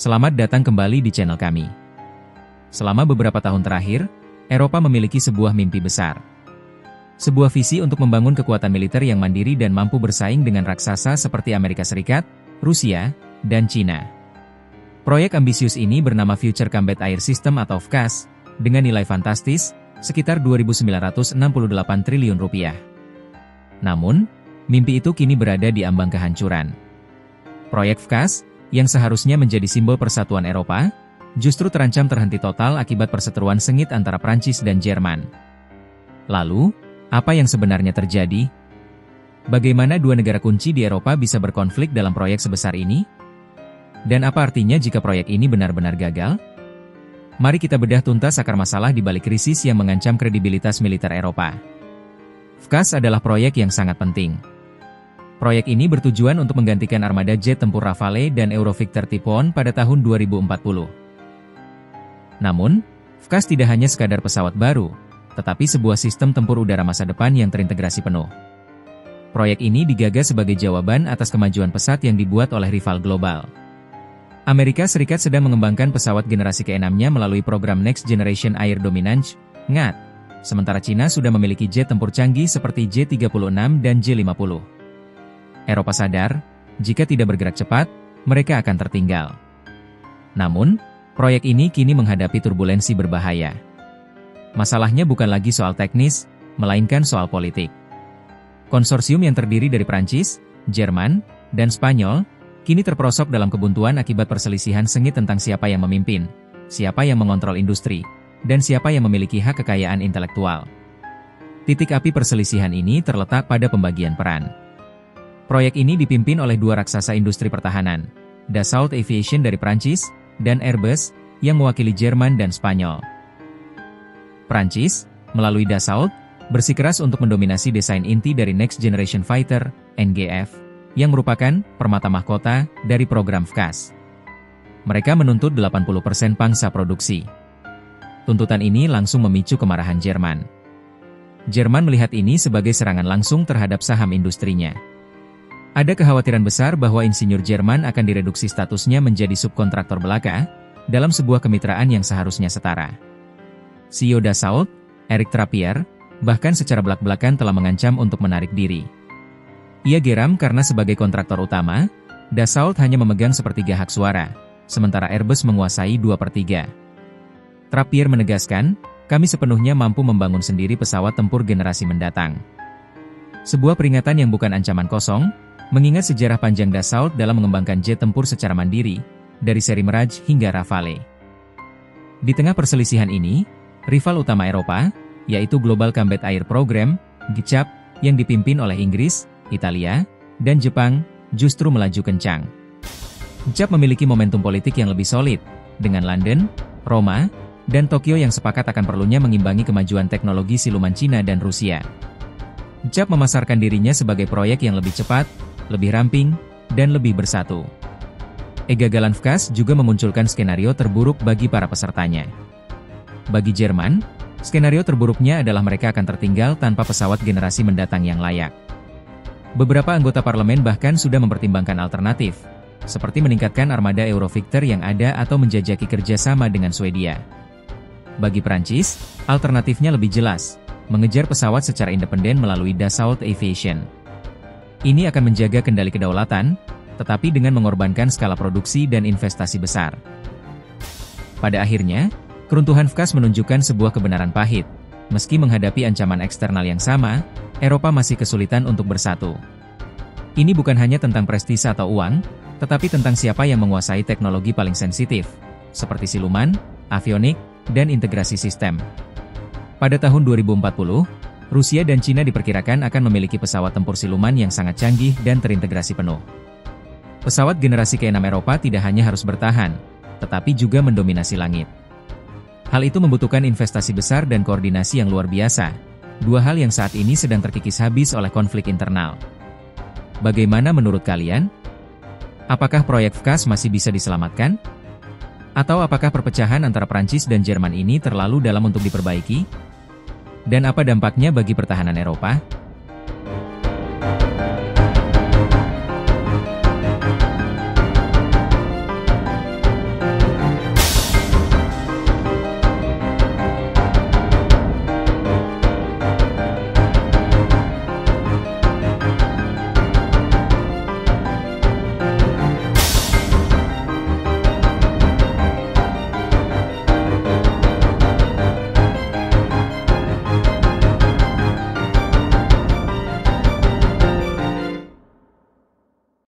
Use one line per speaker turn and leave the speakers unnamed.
Selamat datang kembali di channel kami. Selama beberapa tahun terakhir, Eropa memiliki sebuah mimpi besar. Sebuah visi untuk membangun kekuatan militer yang mandiri dan mampu bersaing dengan raksasa seperti Amerika Serikat, Rusia, dan Cina. Proyek ambisius ini bernama Future Combat Air System atau FCAS, dengan nilai fantastis, sekitar 2.968 triliun rupiah. Namun, mimpi itu kini berada di ambang kehancuran. Proyek FCAS, yang seharusnya menjadi simbol persatuan Eropa, justru terancam terhenti total akibat perseteruan sengit antara Prancis dan Jerman. Lalu, apa yang sebenarnya terjadi? Bagaimana dua negara kunci di Eropa bisa berkonflik dalam proyek sebesar ini? Dan apa artinya jika proyek ini benar-benar gagal? Mari kita bedah tuntas akar masalah di balik krisis yang mengancam kredibilitas militer Eropa. FCAS adalah proyek yang sangat penting. Proyek ini bertujuan untuk menggantikan armada jet tempur Rafale dan Eurovictor Typhoon pada tahun 2040. Namun, FCAS tidak hanya sekadar pesawat baru, tetapi sebuah sistem tempur udara masa depan yang terintegrasi penuh. Proyek ini digagas sebagai jawaban atas kemajuan pesat yang dibuat oleh rival global. Amerika Serikat sedang mengembangkan pesawat generasi ke-6-nya melalui program Next Generation Air Dominance, NGAD, sementara Cina sudah memiliki jet tempur canggih seperti J-36 dan J-50. Eropa sadar, jika tidak bergerak cepat, mereka akan tertinggal. Namun, proyek ini kini menghadapi turbulensi berbahaya. Masalahnya bukan lagi soal teknis, melainkan soal politik. Konsorsium yang terdiri dari Prancis, Jerman, dan Spanyol, kini terperosok dalam kebuntuan akibat perselisihan sengit tentang siapa yang memimpin, siapa yang mengontrol industri, dan siapa yang memiliki hak kekayaan intelektual. Titik api perselisihan ini terletak pada pembagian peran. Proyek ini dipimpin oleh dua raksasa industri pertahanan, Dassault Aviation dari Prancis, dan Airbus, yang mewakili Jerman dan Spanyol. Prancis, melalui Dassault, bersikeras untuk mendominasi desain inti dari Next Generation Fighter, NGF, yang merupakan permata mahkota dari program FCAS. Mereka menuntut 80% pangsa produksi. Tuntutan ini langsung memicu kemarahan Jerman. Jerman melihat ini sebagai serangan langsung terhadap saham industrinya. Ada kekhawatiran besar bahwa insinyur Jerman akan direduksi statusnya menjadi subkontraktor belaka, dalam sebuah kemitraan yang seharusnya setara. CEO Dassault, Eric Trappier, bahkan secara belak-belakan telah mengancam untuk menarik diri. Ia geram karena sebagai kontraktor utama, Dassault hanya memegang sepertiga hak suara, sementara Airbus menguasai 2/3. Trappier menegaskan, kami sepenuhnya mampu membangun sendiri pesawat tempur generasi mendatang. Sebuah peringatan yang bukan ancaman kosong, mengingat sejarah panjang Dassault dalam mengembangkan jet tempur secara mandiri, dari seri Mirage hingga Rafale. Di tengah perselisihan ini, rival utama Eropa, yaitu Global Combat Air Program, GCAP, yang dipimpin oleh Inggris, Italia, dan Jepang, justru melaju kencang. GCAP memiliki momentum politik yang lebih solid, dengan London, Roma, dan Tokyo yang sepakat akan perlunya mengimbangi kemajuan teknologi siluman Cina dan Rusia. GCAP memasarkan dirinya sebagai proyek yang lebih cepat, lebih ramping, dan lebih bersatu. Kegagalan FCAS juga memunculkan skenario terburuk bagi para pesertanya. Bagi Jerman, skenario terburuknya adalah mereka akan tertinggal tanpa pesawat generasi mendatang yang layak. Beberapa anggota parlemen bahkan sudah mempertimbangkan alternatif, seperti meningkatkan armada Eurovictor yang ada atau menjajaki kerjasama dengan Swedia. Bagi Prancis, alternatifnya lebih jelas, mengejar pesawat secara independen melalui Dassault Aviation. Ini akan menjaga kendali kedaulatan, tetapi dengan mengorbankan skala produksi dan investasi besar. Pada akhirnya, keruntuhan FCAS menunjukkan sebuah kebenaran pahit. Meski menghadapi ancaman eksternal yang sama, Eropa masih kesulitan untuk bersatu. Ini bukan hanya tentang prestise atau uang, tetapi tentang siapa yang menguasai teknologi paling sensitif, seperti siluman, avionik, dan integrasi sistem. Pada tahun 2040, Rusia dan Cina diperkirakan akan memiliki pesawat tempur siluman yang sangat canggih dan terintegrasi penuh. Pesawat generasi ke-6 Eropa tidak hanya harus bertahan, tetapi juga mendominasi langit. Hal itu membutuhkan investasi besar dan koordinasi yang luar biasa, dua hal yang saat ini sedang terkikis habis oleh konflik internal. Bagaimana menurut kalian? Apakah proyek FCAS masih bisa diselamatkan? Atau apakah perpecahan antara Prancis dan Jerman ini terlalu dalam untuk diperbaiki? Dan apa dampaknya bagi pertahanan Eropa?